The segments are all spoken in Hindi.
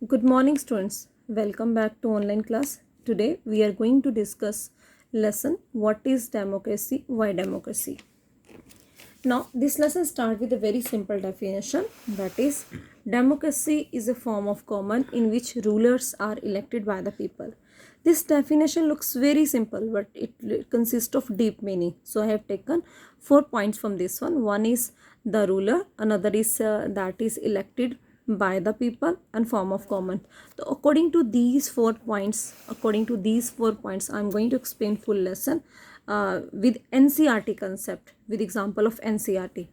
Good morning, students. Welcome back to online class. Today we are going to discuss lesson what is democracy, why democracy. Now this lesson starts with a very simple definition, that is democracy is a form of government in which rulers are elected by the people. This definition looks very simple, but it consists of deep meaning. So I have taken 4 points from this one. One is the ruler, another is that is elected by the people, and form of government. So according to these 4 points, I am going to explain full lesson with NCERT concept, with example of NCERT.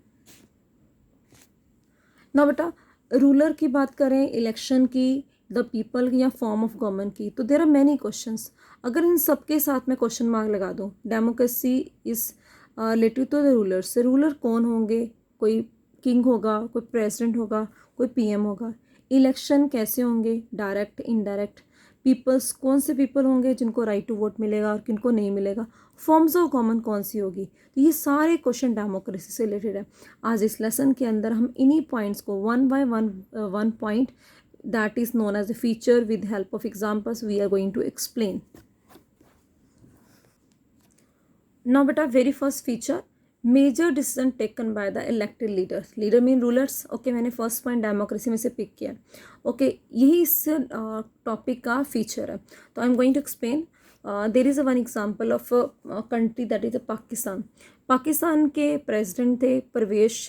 ना बेटा, रूलर की बात करें, इलेक्शन की, द पीपल की, या फॉर्म ऑफ गवर्नमेंट की, तो देर आर मैनी क्वेश्चंस. अगर इन सब के साथ में क्वेश्चन मार्क लगा दूँ, democracy is related to the ruler से. रूलर कौन होंगे? कोई किंग होगा, कोई प्रेसिडेंट होगा, कोई पीएम होगा. इलेक्शन कैसे होंगे? Direct, indirect. पीपल्स, कौन से पीपल होंगे जिनको राइट टू वोट मिलेगा और किनको नहीं मिलेगा. फॉर्म्स ऑफ गवर्नमेंट कौन सी होगी. तो ये सारे क्वेश्चन डेमोक्रेसी से रिलेटेड है. आज इस लेसन के अंदर हम इन्हीं पॉइंट्स को one by one point, that is known as a feature, with help of examples we are going to explain. Now बेटा, very first feature, major decision taken by the elected leaders. Leader mean rulers. Okay, मैंने फर्स्ट पॉइंट डेमोक्रेसी में से पिक किया. ओके, यही इस टॉपिक का फीचर है. तो I am going to explain. There is a one example of country, that is a Pakistan. Pakistan के प्रेसिडेंट थे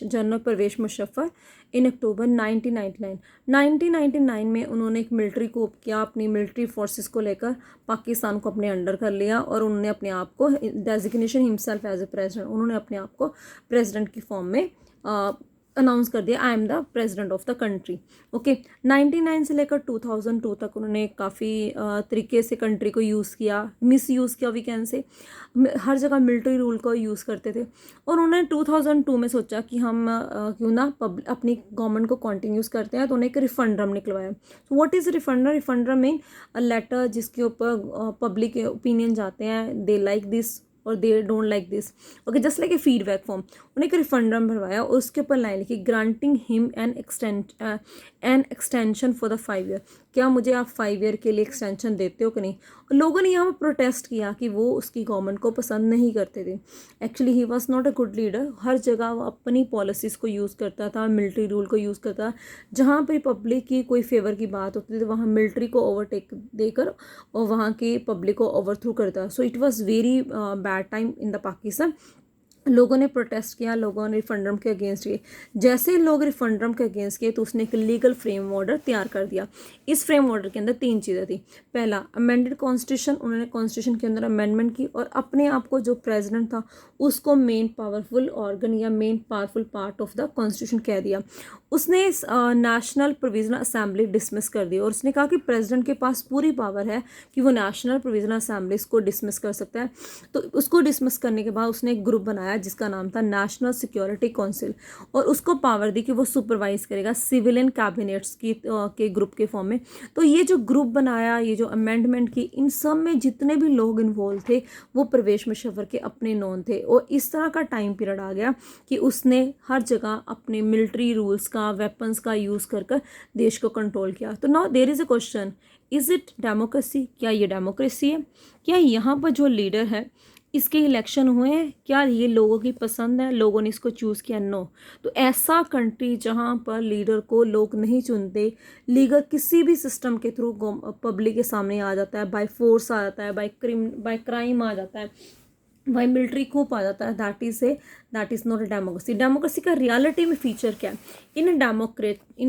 जनरल परवेश मुशर्रफ इन अक्टूबर 1999. 1999 में उन्होंने एक मिलिट्री कूप किया, अपनी मिलिट्री फोर्सेस को लेकर पाकिस्तान को अपने अंडर कर लिया, और उन्होंने अपने आप को designation himself as a president, उन्होंने अपने आप को प्रेसिडेंट की फॉर्म में अनाउंस कर दिया, I am the president of the country. Okay, 99 से लेकर 2002 तक उन्होंने काफ़ी तरीके से कंट्री को यूज़ किया, मिस यूज़ किया, वी कैन से. हर जगह मिलिट्री रूल को यूज़ करते थे, और उन्होंने 2002 में सोचा कि हम क्यों ना अपनी गवर्नमेंट को कॉन्टिन्यूस करते हैं. तो उन्हें एक रिफंडम निकलवाया. तो what is referendum? Referendum mean a letter जिसके ऊपर पब्लिक ओपिनियन जाते हैं, दे लाइक दिस और they don't like this. Okay, just like a feedback form. उन्हें एक रिफंडम भरवाया और उसके ऊपर लाइन लिखी, granting him an extension for the 5 year. क्या मुझे आप 5 ईयर के लिए एक्सटेंशन देते हो कि नहीं. और लोगों ने यहाँ पर प्रोटेस्ट किया कि वो उसकी गवर्नमेंट को पसंद नहीं करते थे. Actually he was not a good leader. हर जगह वो अपनी पॉलिसीज़ को यूज़ करता था, मिलिट्री रूल को यूज़ करता था. जहाँ पर पब्लिक की कोई फेवर की बात होती थी, वहाँ मिलिट्री को ओवरटेक देकर और वहाँ की पब्लिक को ओवरथ्रू करता. So it was very bad time in the Pakistan. लोगों ने प्रोटेस्ट किया, लोगों ने रिफंडम के अगेंस्ट किए. जैसे ही लोग रिफंडम के अगेंस्ट किए, तो उसने एक लीगल फ्रेम ऑर्डर तैयार कर दिया. इस फ्रेम ऑर्डर के अंदर 3 चीज़ें थी. पहला, अमेंडेड कॉन्स्टिट्यूशन. उन्होंने कॉन्स्टिट्यूशन के अंदर अमेंडमेंट की और अपने आप को जो प्रेसिडेंट था उसको मेन पावरफुल ऑर्गन या main powerful part of the constitution कह दिया. उसने नेशनल प्रोविजनल असेंबली डिसमिस कर दी, और उसने कहा कि प्रेसिडेंट के पास पूरी पावर है कि वो नेशनल प्रोविजनल असेंबलीज को डिसमिस कर सकता है. तो उसको डिसमिस करने के बाद उसने एक ग्रुप बनाया जिसका नाम था नेशनल सिक्योरिटी काउंसिल, और उसको पावर दी कि वो सुपरवाइज करेगा सिविलियन कैबिनेट्स की के ग्रुप के फॉर्म में. तो ये जो ग्रुप बनाया, ये जो अमेंडमेंट की, इन सब में जितने भी लोग इन्वॉल्व थे वो परवेश मुशर्रफ के अपने नॉन थे. और इस तरह का टाइम पीरियड आ गया कि उसने हर जगह अपने मिलिट्री रूल्स का, वेपन्स का यूज़ कर कर देश को कंट्रोल किया. तो now there is a question, is it democracy? क्या ये डेमोक्रेसी है? क्या यहाँ पर जो लीडर है इसके इलेक्शन हुए हैं? क्या ये लोगों की पसंद है, लोगों ने इसको चूज़ किया? नो. तो ऐसा कंट्री जहाँ पर लीडर को लोग नहीं चुनते, लीडर किसी भी सिस्टम के थ्रू पब्लिक के सामने आ जाता है, बाय फोर्स आ जाता है, बाय क्राइम आ जाता है, बाय मिलिट्री कूप आ जाता है, that is not a democracy. Democracy का रियलिटी में फीचर क्या है? In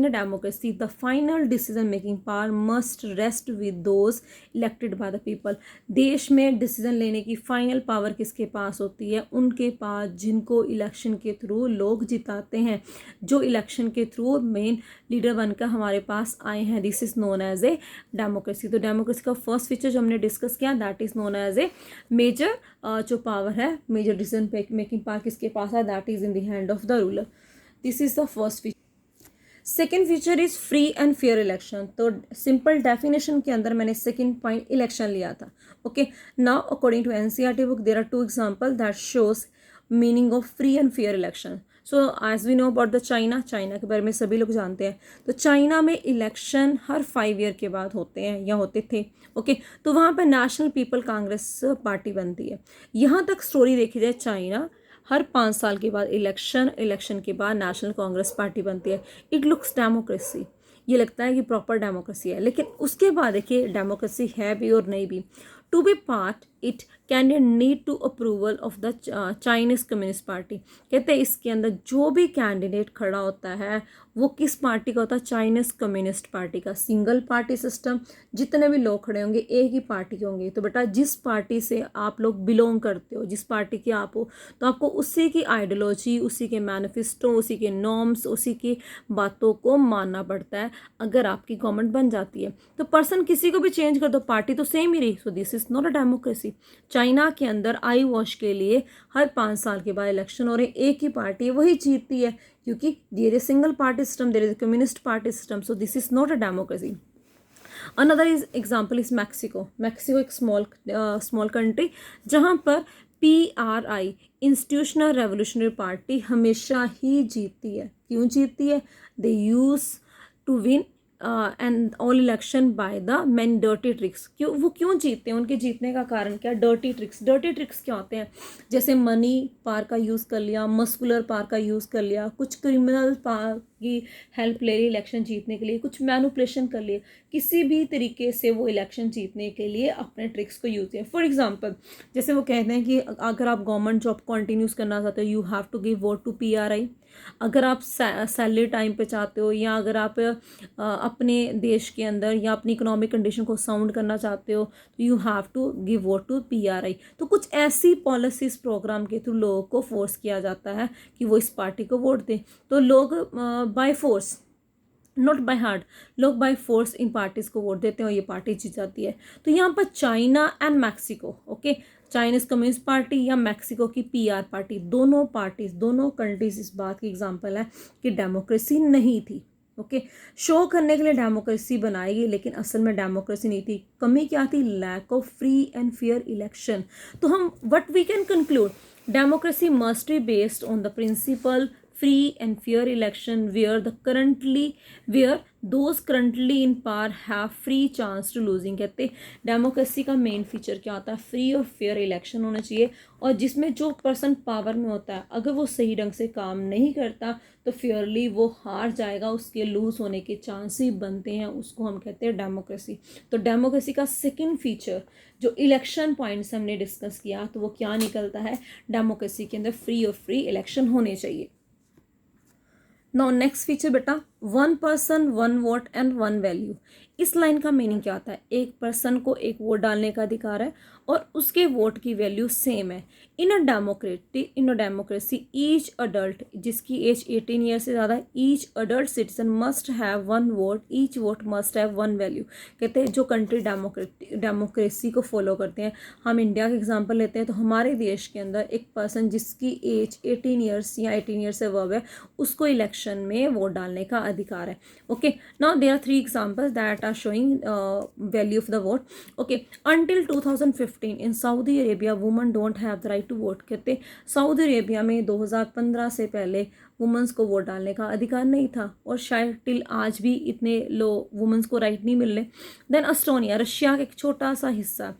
a democracy the final decision making power must rest with those elected by the people. देश में डिसीजन लेने की फाइनल पावर किसके पास होती है? उनके पास जिनको इलेक्शन के थ्रू लोग जिताते हैं, जो इलेक्शन के थ्रू मेन लीडर बनकर हमारे पास आए हैं. This is known as a democracy. तो डेमोक्रेसी का फर्स्ट फीचर जो हमने डिस्कस किया, that is known as a major जो पावर है, मेजर डिसीजन मेकिंग पावर किसके पास है? That is in the hand of the ruler. This is the first feature. Second feature is free and fair election. तो सिंपल डेफिनेशन के अंदर मैंने सेकेंड पॉइंट इलेक्शन लिया था. Okay, now according to NCERT book there are 2 example that shows meaning of free and fair election. So as we know about the China, China के बारे में सभी लोग जानते हैं। तो चाइना में इलेक्शन हर 5 ईयर के बाद होते हैं या होते थे। ओके, तो वहाँ पर नेशनल पीपल कांग्रेस पार्टी बनती है। यहाँ तक स्टोरी देखी जाए, चाइना हर 5 साल के बाद इलेक्शन के बाद नेशनल कांग्रेस पार्टी बनती है। इट लुक्स डेमोक्रेसी, ये लगता है कि प्रॉपर डेमोक्रेसी है, लेकिन उसके बाद देखिए डेमोक्रेसी है भी और नहीं भी। To be part it candidate need to approval of the Chinese communist party. कहते हैं इसके अंदर जो भी कैंडिडेट खड़ा होता है वो किस पार्टी का होता है, चाइनीज कम्युनिस्ट पार्टी का। सिंगल पार्टी सिस्टम, जितने भी लोग खड़े होंगे एक ही पार्टी के होंगे। तो बेटा जिस पार्टी से आप लोग बिलोंग करते हो, जिस पार्टी के आप हो, तो आपको उसी की आइडियोलॉजी, उसी के मैनिफेस्टो, उसी के नॉर्म्स, उसी की बातों को मानना पड़ता है अगर आपकी गवर्नमेंट बन जाती है। तो पर्सन किसी को भी चेंज कर दो, पार्टी तो सेम ही रही। सो this is not a democracy. China के अंदर आई वॉश के लिए हर 5 साल के बाद इलेक्शन हो रहे, एक ही पार्टी है वही जीतती है, क्योंकि there is single party system, there is communist party system. So this is not a democracy. Another is example is Mexico. Mexico एक स्मॉल कंट्री जहाँ पर PRI इंस्टीट्यूशनल रेवोल्यूशनरी पार्टी हमेशा ही जीतती है। क्यों जीतती है? They use to win and all election by the man dirty tricks. वो क्यों जीतते हैं? उनके जीतने का कारण क्या? Dirty tricks. डर्टी ट्रिक्स क्या होते हैं? जैसे मनी पावर का यूज़ कर लिया, मस्कुलर पावर का यूज़ कर लिया, कुछ क्रिमिनल पावर की हेल्प ले ली इलेक्शन जीतने के लिए, कुछ मैनुपुलेशन कर लिए, किसी भी तरीके से वो इलेक्शन जीतने के लिए अपने ट्रिक्स को यूज़ किया। फॉर एग्जाम्पल, जैसे वो कहते हैं कि अगर आप गवर्नमेंट जॉब कंटिन्यूस करना चाहते हो, you have to give vote to PRI। अगर आप सैलरी टाइम पे चाहते हो, या अगर आप अपने देश के अंदर या अपनी इकोनॉमिक कंडीशन को साउंड करना चाहते हो, तो you have to give vote to PRI। तो कुछ ऐसी पॉलिसीज प्रोग्राम के थ्रू लोगों को फोर्स किया जाता है कि वो इस पार्टी को वोट दें। तो लोग by force, not by heart, लोग बाय फोर्स इन पार्टीज को वोट देते हैं और ये पार्टी जीत जाती है। तो यहाँ पर China and Mexico, okay, Chinese communist party या मैक्सिको की PR पार्टी, दोनों पार्टीज, दोनों कंट्रीज इस बात की एग्जांपल है कि डेमोक्रेसी नहीं थी। ओके, शो करने के लिए डेमोक्रेसी बनाई गई, लेकिन असल में डेमोक्रेसी नहीं थी। कमी क्या थी? Lack of free and fair election. तो हम what we can conclude, democracy must be based on the principle free and fair election where those currently in power have free chance to losing। कहते डेमोक्रेसी का मेन फीचर क्या होता है? फ्री और फेयर इलेक्शन होना चाहिए, और जिसमें जो पर्सन पावर में होता है अगर वो सही ढंग से काम नहीं करता तो फेयरली वो हार जाएगा, उसके लूज होने के चांस ही बनते हैं, उसको हम कहते हैं डेमोक्रेसी। तो डेमोक्रेसी का सेकंड फीचर जो इलेक्शन पॉइंट्स हमने डिस्कस किया, तो वो क्या निकलता है? डेमोक्रेसी के अंदर फ्री और फ्री इलेक्शन होने चाहिए। नाउ नेक्स्ट फीचर बेटा, 1 पर्सन 1 वोट एंड 1 वैल्यू। इस लाइन का मीनिंग क्या होता है? एक पर्सन को एक वोट डालने का अधिकार है और उसके वोट की वैल्यू सेम है। In a democracy each adult, जिसकी एज 18 ईयर से ज़्यादा है, each adult citizen must have 1 vote, each vote must have 1 value. कहते हैं जो कंट्री डेमोक्रेसी को फॉलो करते हैं, हम इंडिया का एग्जाम्पल लेते हैं, तो हमारे देश के अंदर एक पर्सन जिसकी एज 18 ईयर्स या 18 ईयर्स से अबव है, उसको इलेक्शन में वोट डालने का अधिकार है। Okay, now there are 3 examples that are showing value of the vote. Okay, until 2015 in Saudi Arabia women don't have the right to vote। कहते सऊदी अरेबिया में 2015 से पहले वुमेंस को वोट डालने का अधिकार नहीं था, और शायद टिल आज भी इतने वुमेंस को राइट नहीं मिल रहे। देन एस्टोनिया, रशिया का एक छोटा सा हिस्सा।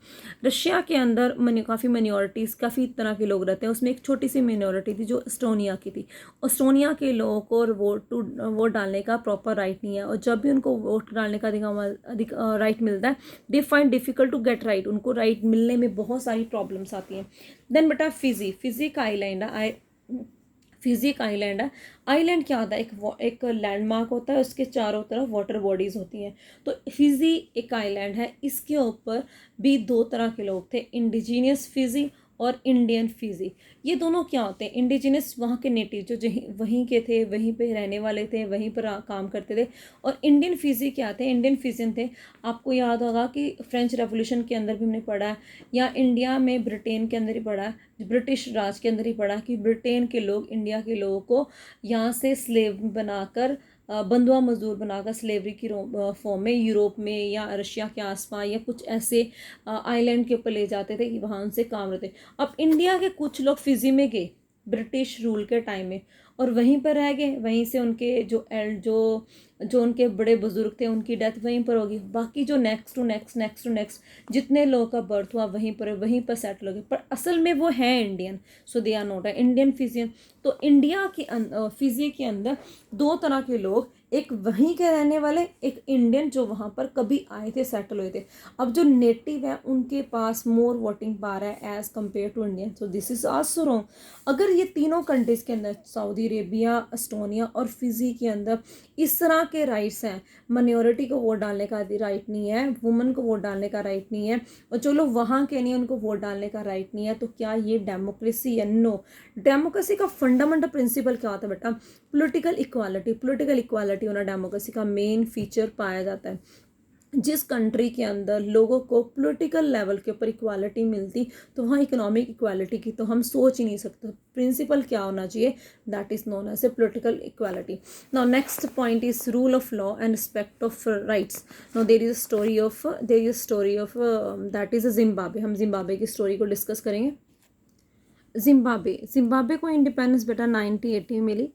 रशिया के अंदर काफ़ी मिनॉरिटीज़, काफ़ी तरह के लोग रहते हैं, उसमें एक छोटी सी मिनॉरिटी थी जो एस्टोनिया की थी। एस्टोनिया के लोगों को वोट डालने का प्रॉपर राइट नहीं है, और जब भी उनको वोट डालने का राइट मिलता है, they find difficult to get right, उनको राइट मिलने में बहुत सारी प्रॉब्लम्स आती हैं। देन बेटा फिजी का आइलैंड है, फिजी का आइलैंड है। आइलैंड क्या होता है? एक लैंडमार्क होता है, उसके चारों तरफ वाटर बॉडीज़ होती हैं। तो फिजी एक आइलैंड है, इसके ऊपर भी 2 तरह के लोग थे, इंडिजीनियस फिजी और इंडियन फिजी। ये दोनों क्या होते हैं? इंडिजिनस वहाँ के नेटिव जो वहीं के थे, वहीं पे रहने वाले थे, वहीं पर काम करते थे। और इंडियन फिजी क्या थे? इंडियन फिजियन थे। आपको याद होगा कि फ्रेंच रेवोल्यूशन के अंदर भी हमने पढ़ा है, या इंडिया में ब्रिटेन के अंदर ही पढ़ा है, ब्रिटिश राज के अंदर ही पढ़ा कि ब्रिटेन के लोग इंडिया के लोगों को यहाँ से स्लेव बनाकर, बंधुआ मजदूर बनाकर स्लेवरी की फॉर्म में यूरोप में या रशिया के आसपास या कुछ ऐसे आइलैंड के ऊपर ले जाते थे कि वहाँ उनसे काम रहते। अब इंडिया के कुछ लोग फिजी में गए, ब्रिटिश रूल के टाइम में, और वहीं पर रह गए। वहीं से उनके जो उनके बड़े बुजुर्ग थे उनकी डेथ वहीं पर होगी। बाकी जो नेक्स्ट जितने लोगों का बर्थ हुआ वहीं पर सेटल हो गए, पर असल में वो है Indian, so they are not Indian Fijian. तो इंडिया के फिजी के अंदर दो तरह के लोग, एक वहीं के रहने वाले, एक इंडियन जो वहाँ पर कभी आए थे, सेटल हुए थे। अब जो नेटिव है उनके पास मोर वोटिंग पावर है as compare to Indian, so this is also wrong. अगर ये तीनों कंट्रीज के अंदर, सऊदी अरेबिया, एस्टोनिया और फिजी के अंदर इस तरह के राइट्स हैं, माइनॉरिटी को वोट डालने का राइट नहीं है, वुमेन को वोट डालने का राइट नहीं है, और जो लोग वहाँ के नहीं उनको वोट डालने का राइट नहीं है, तो क्या ये डेमोक्रेसी है? नो। डेमोक्रेसी का फंडामेंटल प्रिंसिपल क्या होता है बेटा? पॉलिटिकल इक्वालिटी होना डेमोक्रेसी का मेन फीचर पाया जाता है। जिस कंट्री के अंदर लोगों को पॉलिटिकल लेवल के ऊपर इक्वालिटी मिलती, तो वहाँ इकोनॉमिक इक्वालिटी की तो हम सोच ही नहीं सकते। प्रिंसिपल क्या होना चाहिए? That is known as a political equality. Now next point is rule of law and respect of rights. Now there is story of that is Zimbabwe. हम जिम्बाब्वे की स्टोरी को डिस्कस करेंगे। जिम्बाब्वे को इंडिपेंडेंस बेटा 1980 में मिली।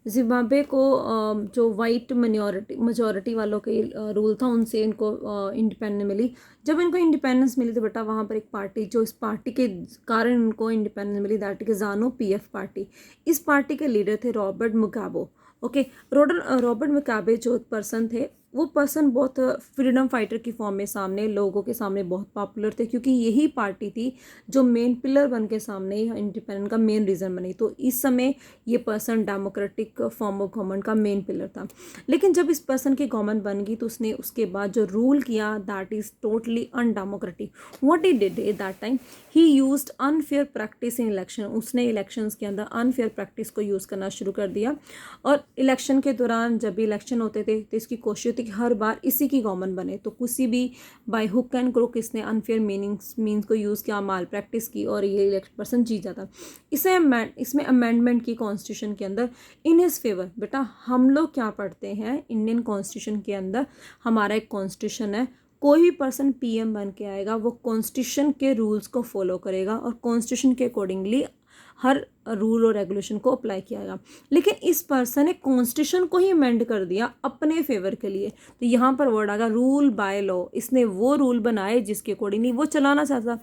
जिम्बाब्वे को जो वाइट मेजॉरिटी वालों के रूल था उनसे इनको इंडिपेंडेंस मिली। जब इनको इंडिपेंडेंस मिली तो बेटा वहाँ पर एक पार्टी, जो इस पार्टी के कारण इनको इंडिपेंडेंस मिली, that is ZANU PF party. इस पार्टी के लीडर थे Robert Mugabe. Okay, Robert Mugabe जो पर्सन थे, वो पर्सन बहुत फ्रीडम फाइटर की फॉर्म में सामने लोगों के सामने बहुत पॉपुलर थे, क्योंकि यही पार्टी थी जो मेन पिलर बन के सामने इंडिपेंडेंट का मेन रीज़न बनी। तो इस समय ये person democratic form of government का मेन पिलर था। लेकिन जब इस पर्सन की गवर्नमेंट बन गई तो उसने उसके बाद जो रूल किया that is totally undemocratic. What he did at that time, he used unfair practice in election. उसने इलेक्शंस के अंदर अनफेयर प्रैक्टिस को यूज़ करना शुरू कर दिया, और इलेक्शन के दौरान जब भी इलेक्शन होते थे तो इसकी कोशिश थी कि हर बार इसी की गवर्नमेंट बने। तो किसी भी बाय हुक एंड क्रोक इसने अनफेयर मीन्स को यूज़ किया, माल प्रैक्टिस की, और ये इलेक्शन पर्सन जीत जाता। इसमें अमेंडमेंट की कॉन्स्टिट्यूशन के अंदर इन हिज फेवर। बेटा हम लोग क्या पढ़ते हैं इंडियन कॉन्स्टिट्यूशन के अंदर, हमारा एक कॉन्स्टिट्यूशन है, कोई भी पर्सन पीएम बन के आएगा वो कॉन्स्टिट्यूशन के रूल्स को फॉलो करेगा और कॉन्स्टिट्यूशन के अकॉर्डिंगली हर रूल और रेगुलेशन को अप्लाई किया जाएगा। लेकिन इस पर्सन ने कॉन्स्टिट्यूशन को ही अमेंड कर दिया अपने फेवर के लिए। तो यहाँ पर वर्ड आ गया रूल बाय लॉ। इसने वो रूल बनाए जिसके अकॉर्डिंगली वो चलाना चाहता था।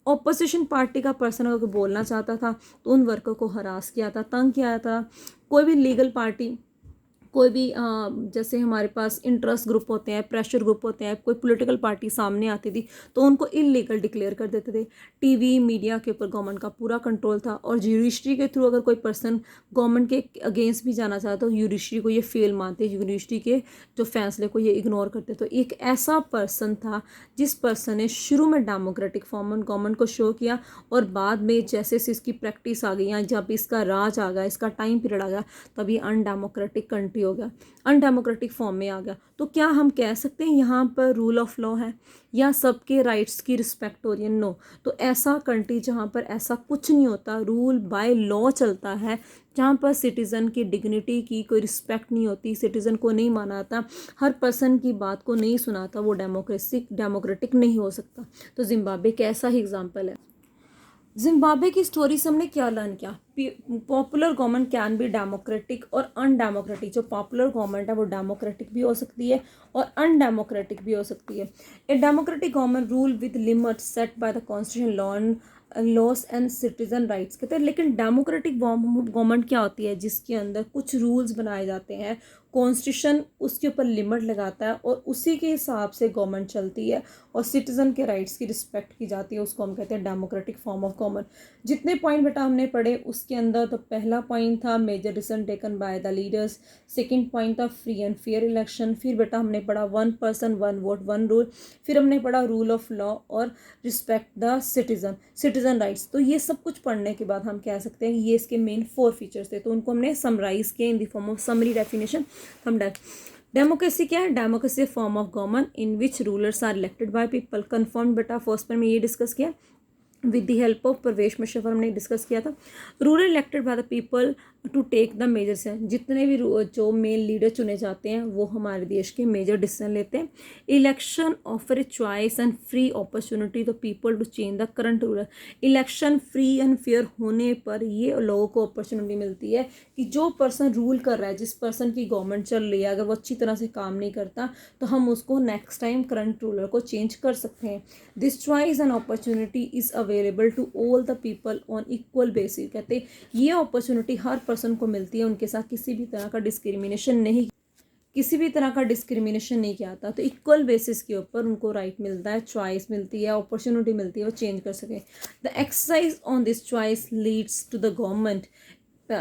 ऑपोजिशन पार्टी का पर्सन अगर बोलना चाहता था तो उन वर्कर को हरास किया था, तंग किया था। कोई भी लीगल पार्टी, कोई भी जैसे हमारे पास इंटरेस्ट ग्रुप होते हैं, प्रेशर ग्रुप होते हैं, कोई पॉलिटिकल पार्टी सामने आती थी तो उनको इलीगल डिक्लेयर कर देते थे। टीवी मीडिया के ऊपर गवर्नमेंट का पूरा कंट्रोल था, और जुडिशरी के थ्रू अगर कोई पर्सन गवर्नमेंट के अगेंस्ट भी जाना चाहता तो जुडिशरी को ये फेल मानते, जुडिशरी के जो फैसले को ये इग्नोर करते। तो एक ऐसा पर्सन था जिस पर्सन ने शुरू में डेमोक्रेटिक फॉर्म ऑफ गवर्नमेंट को शो किया, और बाद में जैसे इसकी प्रैक्टिस आ गई या जब इसका राज आ गया, इसका टाइम पीरियड आ गया, तभी अनडेमोक्रेटिक कंट्री हो गया, अनडेमोक्रेटिक फॉर्म में आ गया। तो क्या हम कह सकते हैं यहाँ पर रूल ऑफ लॉ है या सबके राइट्स की रिस्पेक्ट हो रही है? नो। तो ऐसा कंट्री जहाँ पर ऐसा कुछ नहीं होता, रूल बाय लॉ चलता है, जहाँ पर सिटीज़न की डिग्निटी की कोई रिस्पेक्ट नहीं होती, सिटीज़न को नहीं माना जाता, हर पर्सन की बात को नहीं सुनाता, वो डेमोक्रेटिक नहीं हो सकता। तो जिम्बाब्वे का ऐसा ही एग्जाम्पल है। जिम्बाब्वे की स्टोरी से हमने क्या लर्न किया? Popular government can be democratic और अनडेमोक्रेटिक। जो पॉपुलर गवर्नमेंट है वो डेमोक्रेटिक भी हो सकती है और अनडेमोक्रेटिक भी हो सकती है। A democratic government rule with limits set by the constitution loss and citizen rights कहते हैं। लेकिन डेमोक्रेटिक गवर्नमेंट क्या होती है? जिसके अंदर कुछ रूल्स बनाए जाते हैं, कॉन्स्टिट्यूशन उसके ऊपर लिमिट लगाता है और उसी के हिसाब से गवर्नमेंट चलती है और सिटीजन के राइट्स की रिस्पेक्ट की जाती है, उसको हम कहते हैं डेमोक्रेटिक फॉर्म ऑफ गवर्नमेंट। जितने पॉइंट बेटा हमने पढ़े उसके अंदर तो पहला पॉइंट था major decision taken by the leaders, second point था फ्री एंड फेयर इलेक्शन, फिर बेटा हमने पढ़ा one person one vote one rule, फिर हमने पढ़ा रूल ऑफ लॉ और रिस्पेक्ट द सिटीजन राइट्स। तो ये सब कुछ पढ़ने के बाद हम कह सकते हैं कि ये इसके मेन 4 फीचर्स थे। तो उनको हमने समराइज किया in the form of summary definition. हम डेमोक्रेसी क्या है? Democracy form of government in which rulers are elected by people. Confirm बेटा फर्स्ट पर में ये डिस्कस किया विद द हेल्प ऑफ प्रवेश मिश्रा पर हमने डिस्कस किया था। Ruler elected by the people to take the major decision. जितने भी जो मेन लीडर चुने जाते हैं वो हमारे देश के मेजर डिसीजन लेते हैं। Election offer a choice and free opportunity the people to change the current ruler. Election free and fair होने पर ये लोगों को अपॉर्चुनिटी मिलती है कि जो पर्सन रूल कर रहा है, जिस पर्सन की गवर्नमेंट चल रही है, अगर वो अच्छी तरह से काम नहीं करता तो हम उसको नेक्स्ट टाइम करंट रूलर को चेंज कर सकते हैं। This choice and opportunity is available to all the people on equal basis. कहते हैं ये अपॉर्चुनिटी हर पर्सन को मिलती है, उनके साथ किसी भी तरह का डिस्क्रिमिनेशन नहीं किया जाता, तो इक्वल बेसिस के ऊपर उनको राइट मिलता है, चॉइस मिलती है, अपॉर्चुनिटी मिलती है वो चेंज कर सके। The exercise on this choice leads to the government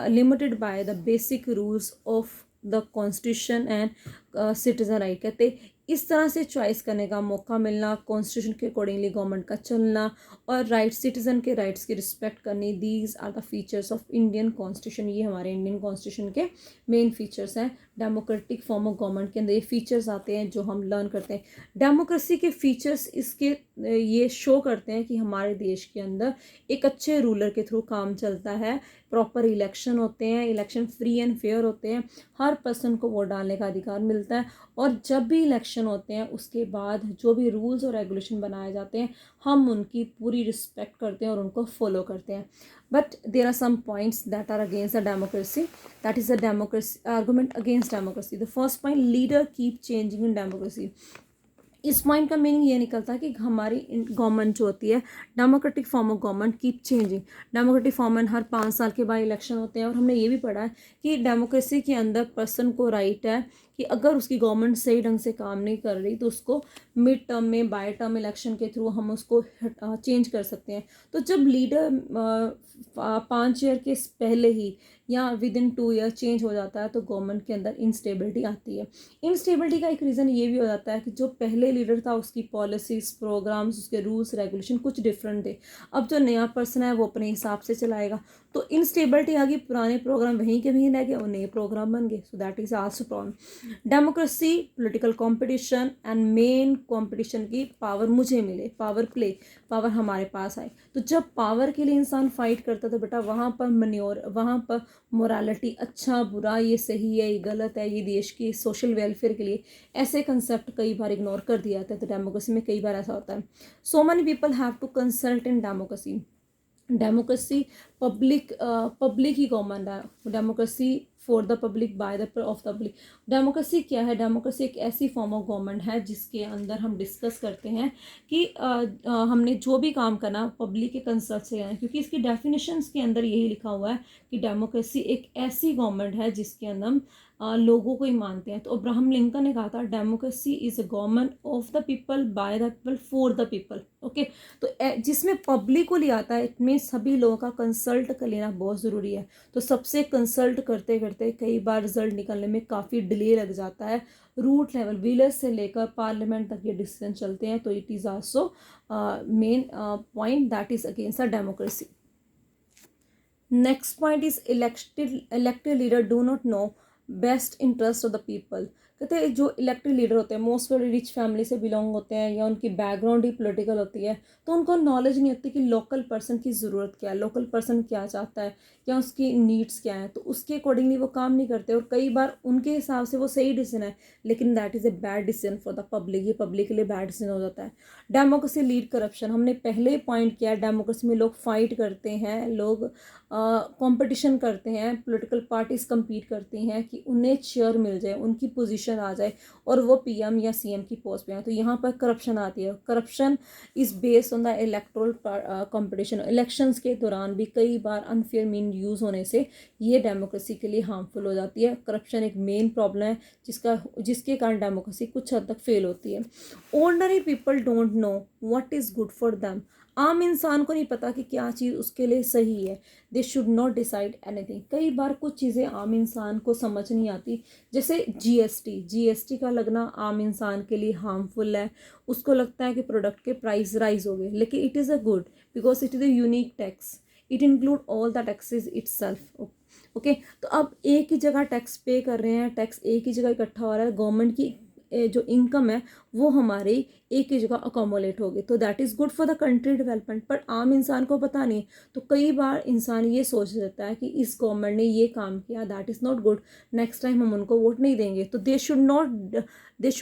limited by the basic rules of the constitution and citizen right. कहते इस तरह से चॉइस करने का मौका मिलना, कॉन्स्टिट्यूशन के अकॉर्डिंगली गवर्नमेंट का चलना और राइट सिटीजन के राइट्स की रिस्पेक्ट करनी, these are the features of Indian constitution. ये हमारे इंडियन कॉन्स्टिट्यूशन के मेन फीचर्स हैं। डेमोक्रेटिक फॉर्म ऑफ गवर्नमेंट के अंदर ये फीचर्स आते हैं जो हम लर्न करते हैं। डेमोक्रेसी के फीचर्स इसके ये शो करते हैं कि हमारे देश के अंदर एक अच्छे रूलर के थ्रू काम चलता है, प्रॉपर इलेक्शन होते हैं, इलेक्शन फ्री एंड फेयर होते हैं, हर पर्सन को वोट डालने का अधिकार मिलता है, और जब भी इलेक्शन होते हैं उसके बाद जो भी रूल्स और रेगुलेशन बनाए जाते हैं हम उनकी पूरी रिस्पेक्ट करते हैं और उनको फॉलो करते हैं। But there are some points that are against the democracy, that is the democracy argument against democracy. The first point, leader keep changing in democracy. इस पॉइंट का मीनिंग ये निकलता है कि हमारी गवर्नमेंट जो होती है, democratic form of government keep changing. Democratic form में हर 5 साल के बाद इलेक्शन होते हैं, और हमने ये भी पढ़ा है कि डेमोक्रेसी के अंदर पर्सन को राइट है कि अगर उसकी गवर्नमेंट सही ढंग से काम नहीं कर रही तो उसको मिड टर्म में, बाय टर्म इलेक्शन के थ्रू हम उसको चेंज कर सकते हैं। तो जब लीडर 5 ईयर के पहले ही या विद इन 2 ईयर चेंज हो जाता है तो गवर्नमेंट के अंदर इंस्टेबिलिटी आती है। इंस्टेबिलिटी का एक रीज़न ये भी हो जाता है कि जो पहले लीडर था उसकी पॉलिसीज़, प्रोग्राम्स, उसके रूल्स रेगुलेशन कुछ डिफरेंट थे। अब जो नया पर्सन है वो अपने हिसाब से चलाएगा, तो इंस्टेबिलिटी आ गई, पुराने प्रोग्राम वहीं के वहीं रह गए और नए प्रोग्राम बन गए। So that is also problem. Democracy, political competition and main competition की पावर मुझे मिले, पावर प्ले, पावर हमारे पास आए। तो जब पावर के लिए इंसान फाइट करता तो बेटा वहाँ पर मोरालिटी, अच्छा बुरा, ये सही है, ये गलत है, ये देश की सोशल वेलफेयर के लिए, ऐसे कंसेप्ट कई बार इग्नोर कर दिया जाता है। तो डेमोक्रेसी में कई बार ऐसा होता है। So many people have to consult in democracy. Democracy public ही गवर्नमेंट है, democracy for the public, by the of the public. Democracy क्या है? डेमोक्रेसी एक ऐसी फॉर्म ऑफ गवर्नमेंट है जिसके अंदर हम डिस्कस करते हैं कि हमने जो भी काम करना पब्लिक के कंसल्ट से है, क्योंकि इसकी डेफिनेशंस के अंदर यही लिखा हुआ है कि डेमोक्रेसी एक ऐसी गवर्नमेंट है जिसके अंदर हम लोगों को ही मानते हैं। तो अब्राहम लिंकन ने कहा था democracy is a government of the people, bye the people, for the people. Okay, तो जिसमें पब्लिक को लिया आता है, इसमें सभी लोगों का कंसल्ट कर लेना बहुत ज़रूरी है। तो सबसे कंसल्ट करते करते कई बार रिजल्ट निकलने में काफ़ी डिले लग जाता है। रूट लेवल, विलेज से लेकर पार्लियामेंट तक ये डिसीजन चलते हैं। तो it is also main point that is against the democracy. Next point is elected leader do not know best interest of the people. कहते हैं जो इलेक्टेड लीडर होते हैं मोस्ट रिच फैमिली से बिलोंग होते हैं या उनकी बैकग्राउंड ही पॉलिटिकल होती है, तो उनको नॉलेज नहीं होती कि लोकल पर्सन की ज़रूरत क्या है, लोकल पर्सन क्या चाहता है या उसकी नीड्स क्या है, तो उसके अकॉर्डिंगली वो काम नहीं करते। और कई बार उनके हिसाब से वो सही डिसीजन है लेकिन that is a bad decision for the public, ये पब्लिक के लिए बैड डिसीजन हो जाता है। डेमोक्रेसी लीड करप्शन, हमने पहले ही पॉइंट किया, डेमोक्रेसी में लोग फाइट करते हैं, लोग कंपटीशन करते हैं, पॉलिटिकल पार्टीज compete करती हैं कि उन्हें चेयर मिल जाए, उनकी पोजीशन आ जाए और वो पीएम या सीएम की पोस्ट पे आए। तो यहाँ पर करप्शन आती है। Corruption is based on the electoral competition. Elections के दौरान भी कई बार अनफेयर मीन यूज़ होने से ये डेमोक्रेसी के लिए हार्मफुल हो जाती है। करप्शन एक मेन प्रॉब्लम है जिसके कारण डेमोक्रेसी कुछ हद तक फेल होती है। Ordinary people don't know what is good for them. आम इंसान को नहीं पता कि क्या चीज़ उसके लिए सही है। They should not decide anything. कई बार कुछ चीज़ें आम इंसान को समझ नहीं आती, जैसे जीएसटी का लगना आम इंसान के लिए हार्मफुल है। उसको लगता है कि प्रोडक्ट के प्राइस राइज हो गए, लेकिन it is a good because it is a unique tax, it include all the taxes itself. Okay, तो अब एक ही जगह टैक्स पे कर रहे हैं, टैक्स एक ही जगह इकट्ठा हो रहा है, गवर्नमेंट की जो इनकम है वो हमारी एक ही जगह अकोमोलेट होगी, तो that is good for the country development. पर आम इंसान को पता नहीं, तो कई बार इंसान ये सोच लेता है कि इस गवर्नमेंट ने ये काम किया, that is not good, next time हम उनको वोट नहीं देंगे। तो they should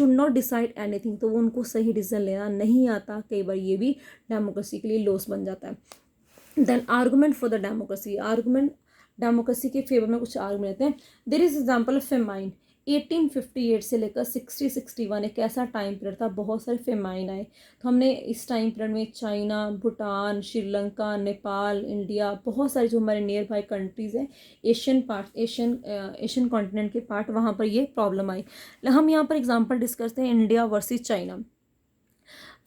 not decide anything, तो वो उनको सही डिसीजन लेना नहीं आता। कई बार ये भी डेमोक्रेसी के लिए लॉस बन जाता है। Then argument for the democracy, argument democracy के फेवर में कुछ आर्गूमेंट देते हैं। There is example of famine, 1858 से लेकर 60-61 एक ऐसा टाइम पीरियड था, बहुत सारे फेमाइन आए। तो हमने इस टाइम पीरियड में चाइना, भूटान, श्रीलंका, नेपाल, इंडिया, बहुत सारे जो हमारे नियर बाई कंट्रीज़ हैं, एशियन कॉन्टिनेंट के पार्ट, वहाँ पर ये प्रॉब्लम आई। हम यहाँ पर एग्जांपल डिस्कस करते हैं इंडिया वर्सेस चाइना।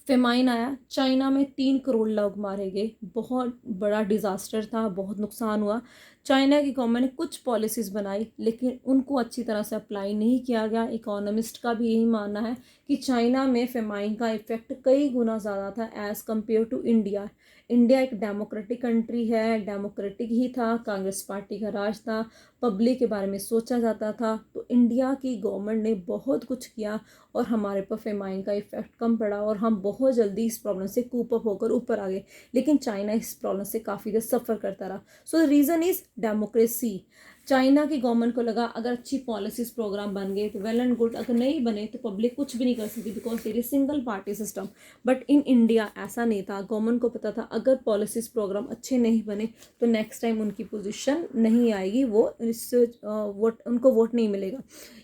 फेमाइन आया, चाइना में 3 करोड़ लोग मारे गए, बहुत बड़ा डिज़ास्टर था, बहुत नुकसान हुआ। चाइना की गवर्नमेंट ने कुछ पॉलिसीज़ बनाई, लेकिन उनको अच्छी तरह से अप्लाई नहीं किया गया। इकोनॉमिस्ट का भी यही मानना है कि चाइना में फेमाइन का इफेक्ट कई गुना ज़्यादा था as compare to India. India एक डेमोक्रेटिक कंट्री है, डेमोक्रेटिक ही था, कांग्रेस पार्टी का राज था, पब्लिक के बारे में सोचा जाता था। तो इंडिया की गवर्नमेंट ने बहुत कुछ किया और हमारे पर फेमाइन का इफेक्ट कम पड़ा और हम बहुत जल्दी इस प्रॉब्लम से कूप अप होकर ऊपर आ गए। लेकिन चाइना इस प्रॉब्लम से काफ़ी देर सफ़र करता रहा। So the reason is democracy. China की गवर्नमेंट को लगा अगर अच्छी पॉलिसीज प्रोग्राम बन गए तो वेल एंड गुड, अगर नहीं बने तो पब्लिक कुछ भी नहीं कर सकती, because it is single party system. But in India ऐसा नहीं था, गवर्नमेंट को पता था अगर पॉलिसीज प्रोग्राम अच्छे नहीं बने तो नेक्स्ट टाइम उनकी पोजीशन नहीं आएगी, वो वोट उनको वोट नहीं मिलेगा।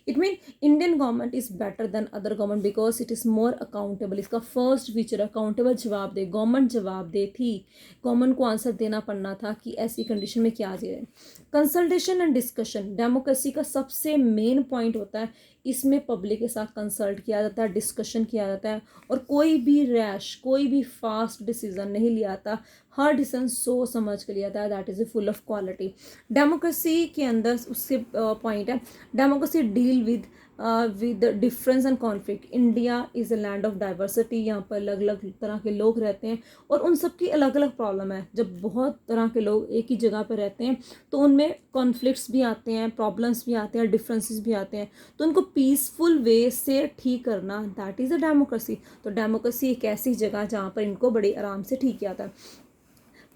It mean Indian government is better than other government because it is more accountable. इसका फर्स्ट फीचर अकाउंटेबल, जवाब दे, गवर्नमेंट जवाब दे थी, गवर्नमेंट को आंसर देना पड़ना था कि ऐसी कंडीशन में क्या जाए। कंसल्टेशन एंड डिस्कशन, डेमोक्रेसी का सबसे मेन पॉइंट होता है, इसमें पब्लिक के साथ कंसल्ट किया जाता है, डिस्कशन किया जाता है, और कोई भी रैश, कोई भी फास्ट डिसीजन नहीं लिया जाता, हर डिसीजन सोच समझ के लिया जाता है, that is a full of quality. Democracy के अंदर उससे पॉइंट है, democracy deal with difference and conflict. India is a land of diversity, यहाँ पर अलग अलग तरह के लोग रहते हैं और उन सब की अलग अलग प्रॉब्लम है। जब बहुत तरह के लोग एक ही जगह पर रहते हैं तो उनमें कॉन्फ्लिक्ट्स भी आते हैं, प्रॉब्लम्स भी आते हैं, डिफरेंसेस भी आते हैं, तो उनको पीसफुल वे से ठीक करना, दैट इज़ अ डेमोक्रेसी। तो डेमोक्रेसी एक ऐसी जगह जहाँ पर इनको बड़े आराम से ठीक किया जाता है।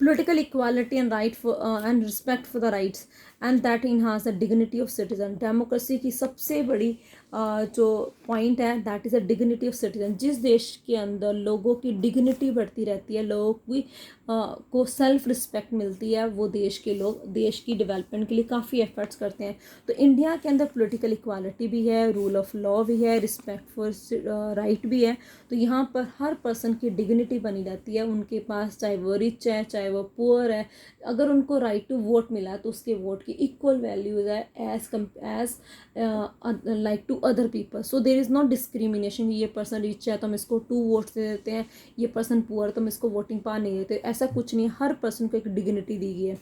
Political equality and right for and respect for the rights and that enhance the dignity of citizen। Democracy की सबसे बड़ी जो पॉइंट है that is a dignity of citizen. जिस देश के अंदर लोगों की डिग्निटी बढ़ती रहती है, लोगों की को सेल्फ रिस्पेक्ट मिलती है, वो देश के लोग देश की डेवलपमेंट के लिए काफ़ी एफर्ट्स करते हैं। तो इंडिया के अंदर पॉलिटिकल इक्वालिटी भी है, रूल ऑफ लॉ भी है, रिस्पेक्ट फॉर राइट भी है। तो यहाँ पर हर पर्सन की डिग्निटी बनी रहती है, उनके पास चाहे वो रिच है चाहे वो पुअर है, अगर उनको राइट टू वोट मिला तो उसके वोट की इक्वल वैल्यूज है as like to other people. So there is not discrimination, ये पर्सन रिच है तो हम इसको 2 वोट्स दे देते हैं, ये पर्सन पुअर तो हम इसको वोटिंग पावर नहीं देते, ऐसा कुछ नहीं है। हर पर्सन को एक डिग्निटी दी गई है।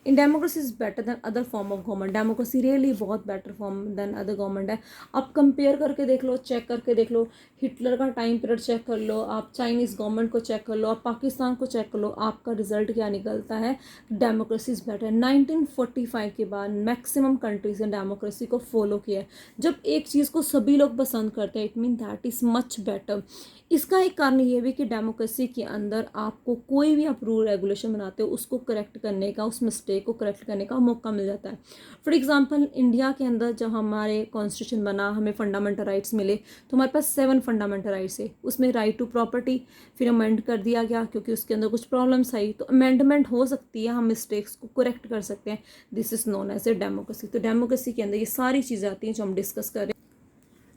In democracy is better than other form of government, democracy really बहुत better form than other government है। आप कंपेयर करके देख लो, चेक करके देख लो, हिटलर का टाइम पीरियड चेक कर लो, आप चाइनीज़ गवर्नमेंट को चेक कर लो, आप पाकिस्तान को चेक कर लो, आपका रिजल्ट क्या निकलता है, डेमोक्रेसी इज़ बेटर। 1945 के बाद मैक्सिमम कंट्रीज ने डेमोक्रेसी को फॉलो किया है। जब एक चीज़ को सभी लोग पसंद करते हैं, it mean that is much better. इसका एक कारण ये भी कि डेमोक्रेसी के अंदर आपको कोई भी आप रूल रेगुलेशन बनाते हो उसको करेक्ट करने का, उस मिस्टेक को करेक्ट करने का मौका मिल जाता है। फॉर एग्जांपल इंडिया के अंदर जब हमारे कॉन्स्टिट्यूशन बना, हमें फंडामेंटल राइट्स मिले, तो हमारे पास 7 फंडामेंटल राइट्स है। उसमें राइट टू प्रॉपर्टी फिर अमेंड कर दिया गया क्योंकि उसके अंदर कुछ प्रॉब्लम्स आई, तो अमेंडमेंट हो सकती है, हम मिस्टेक्स को करेक्ट कर सकते हैं। This is known as a democracy. तो डेमोक्रेसी के अंदर ये सारी चीज़ें आती हैं जो हम डिस्कस कर रहे हैं।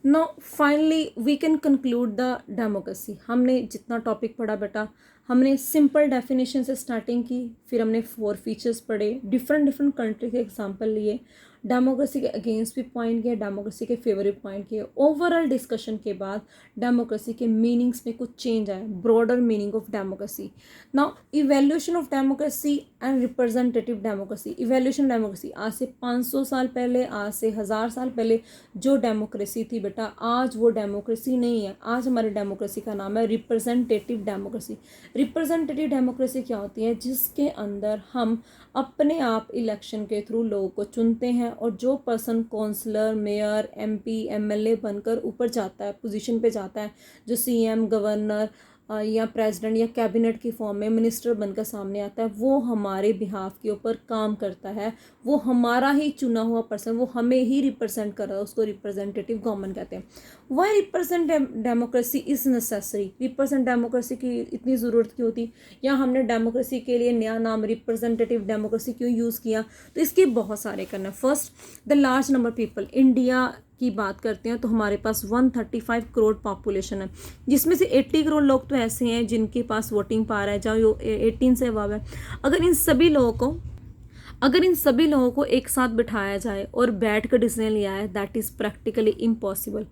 Now finally we can conclude the democracy. हमने जितना टॉपिक पढ़ा बेटा, हमने सिंपल डेफिनेशन से स्टार्टिंग की, फिर हमने 4 फीचर्स पढ़े, डिफरेंट कंट्री के एग्जांपल लिए, डेमोक्रेसी के अगेंस्ट भी पॉइंट किए, डेमोक्रेसी के फेवरेट पॉइंट किए। ओवरऑल डिस्कशन के बाद डेमोक्रेसी के मीनिंग्स में कुछ चेंज आया, broader meaning of democracy. Now evaluation of democracy and representative democracy. Evaluation democracy, आज से 500 साल पहले, आज से 1000 साल पहले जो डेमोक्रेसी थी बेटा, आज वो डेमोक्रेसी नहीं है। आज हमारी डेमोक्रेसी का नाम है रिप्रेजेंटेटिव डेमोक्रेसी। रिप्रेजेंटेटिव डेमोक्रेसी क्या होती है, जिसके अंदर हम अपने आप इलेक्शन के थ्रू लोगों को चुनते हैं और जो person counsellor, mayor, MP, MLA बनकर ऊपर जाता है, पोजीशन पे जाता है, जो CM, गवर्नर या प्रेसिडेंट या कैबिनेट की फॉर्म में मिनिस्टर बनकर सामने आता है, वो हमारे बिहाफ के ऊपर काम करता है, वो हमारा ही चुना हुआ पर्सन, वो हमें ही रिप्रेजेंट कर रहा है, उसको रिप्रेजेंटेटिव गवर्नमेंट कहते हैं। Why represent democracy is necessary, represent democracy की इतनी ज़रूरत क्यों थी, या हमने डेमोक्रेसी के लिए नया नाम रिप्रेजेंटेटिव डेमोक्रेसी क्यों यूज़ किया, तो इसके बहुत सारे करना। First, the large number people, India की बात करते हैं तो हमारे पास 135 करोड़ पॉपुलेशन है, जिसमें से 80 करोड़ लोग तो ऐसे हैं जिनके पास वोटिंग पावर है, चाहे वो 18 से अबव है। अगर इन सभी लोगों को एक साथ बिठाया जाए और बैठ कर डिसीजन लिया है, दैट इज़ प्रैक्टिकली इम्पॉसिबल।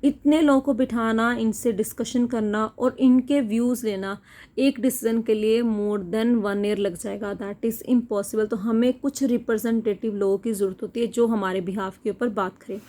इतने लोगों को बिठाना, इनसे डिस्कशन करना और इनके व्यूज़ लेना, एक डिसीजन के लिए मोर देन 1 ईयर लग जाएगा, दैट इज़ इम्पॉसिबल। तो हमें कुछ रिप्रेजेंटेटिव लोगों की ज़रूरत होती है जो हमारे बिहाफ के ऊपर बात करें।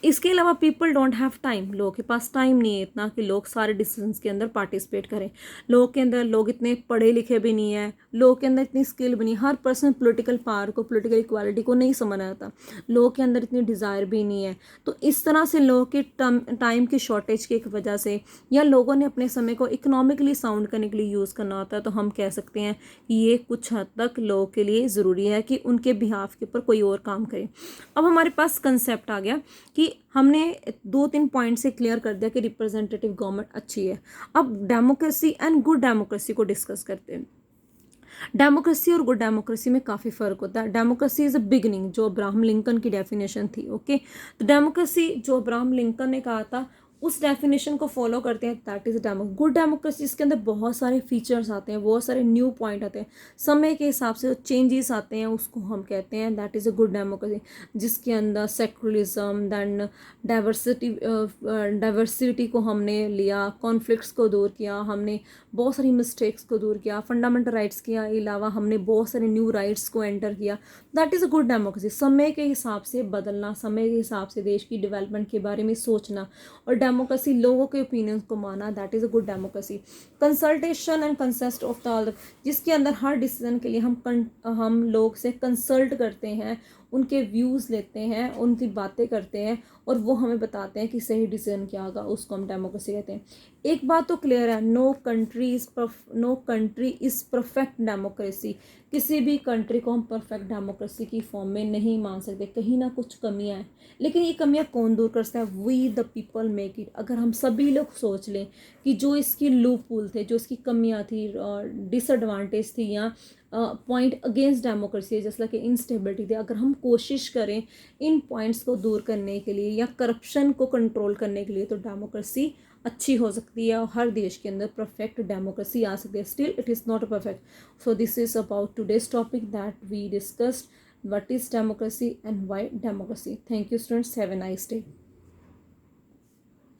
इसके अलावा पीपल डोंट हैव टाइम, लोगों के पास टाइम नहीं है इतना कि लोग सारे डिसीजंस के अंदर पार्टिसिपेट करें। लोग इतने पढ़े लिखे भी नहीं है, लोगों के अंदर इतनी स्किल भी नहीं, हर पर्सन पॉलिटिकल पावर को, पॉलिटिकल इक्वालिटी को नहीं समझ आता, लोगों के अंदर इतनी डिज़ायर भी नहीं है। तो इस तरह से लोगों के टाइम की शॉर्टेज की एक वजह से, या लोगों ने अपने समय को इकोनॉमिकली साउंड करने के लिए यूज़ करना होता है, तो हम कह सकते हैं कि ये कुछ हद तक लोगों के लिए ज़रूरी है कि उनके बिहाफ के ऊपर कोई और काम करे। अब हमारे पास कंसेप्ट आ गया कि हमने 2-3 पॉइंट से क्लियर कर दिया कि रिप्रेजेंटेटिव गवर्नमेंट अच्छी है। अब डेमोक्रेसी एंड गुड डेमोक्रेसी को डिस्कस करते हैं। डेमोक्रेसी और गुड डेमोक्रेसी में काफ़ी फ़र्क होता है। डेमोक्रेसी इज़ अ बिगनिंग, जो अब्राहम लिंकन की डेफिनेशन थी। ओके, तो डेमोक्रेसी जो अब्राहम लिंकन ने कहा था, उस डेफिनेशन को फॉलो करते हैं, दैट इज़ गुड डेमोक्रेसी। इसके अंदर बहुत सारे फीचर्स आते हैं, बहुत सारे न्यू पॉइंट आते हैं, समय के हिसाब से चेंजेस आते हैं, उसको हम कहते हैं that is a good democracy, जिसके अंदर सेकुलरिज्म, दैन डाइवर्सिटी को हमने लिया, कॉन्फ्लिक्ट्स को दूर किया, हमने बहुत सारी मिस्टेक्स को दूर किया, फंडामेंटल राइट्स के अलावा हमने बहुत सारे न्यू राइट्स को एंटर किया, that is a good democracy. समय के हिसाब से बदलना, समय के हिसाब से देश की डेवलपमेंट के बारे में सोचना, और डेमोक्रेसी लोगों के ओपिनियंस को माना, that is a good democracy. Consultation and consent of the other, जिसके अंदर हर डिसीजन के लिए हम लोग से कंसल्ट करते हैं, उनके व्यूज़ लेते हैं, उनकी बातें करते हैं, और वो हमें बताते हैं कि सही डिसीजन क्या होगा, उसको हम डेमोक्रेसी कहते हैं। एक बात तो क्लियर है, no country is perfect democracy. किसी भी कंट्री को हम परफेक्ट डेमोक्रेसी की फॉर्म में नहीं मान सकते, कहीं ना कुछ कमियां हैं। लेकिन ये कमियां कौन दूर कर सकता है? We the people make it. अगर हम सभी लोग सोच लें कि जो इसकी लूप होल थे, जो इसकी कमियां थी, डिसएडवांटेज थी, या पॉइंट अगेंस्ट डेमोक्रेसी जैसा कि इंस्टेबिलिटी थी, अगर हम कोशिश करें इन पॉइंट्स को दूर करने के लिए या करप्शन को कंट्रोल करने के लिए, तो डेमोक्रेसी अच्छी हो सकती है और हर देश के अंदर परफेक्ट डेमोक्रेसी आ सकती है। Still it is not perfect. So this is about today's topic that we discussed, what is democracy and why democracy. Thank you students, have a nice day.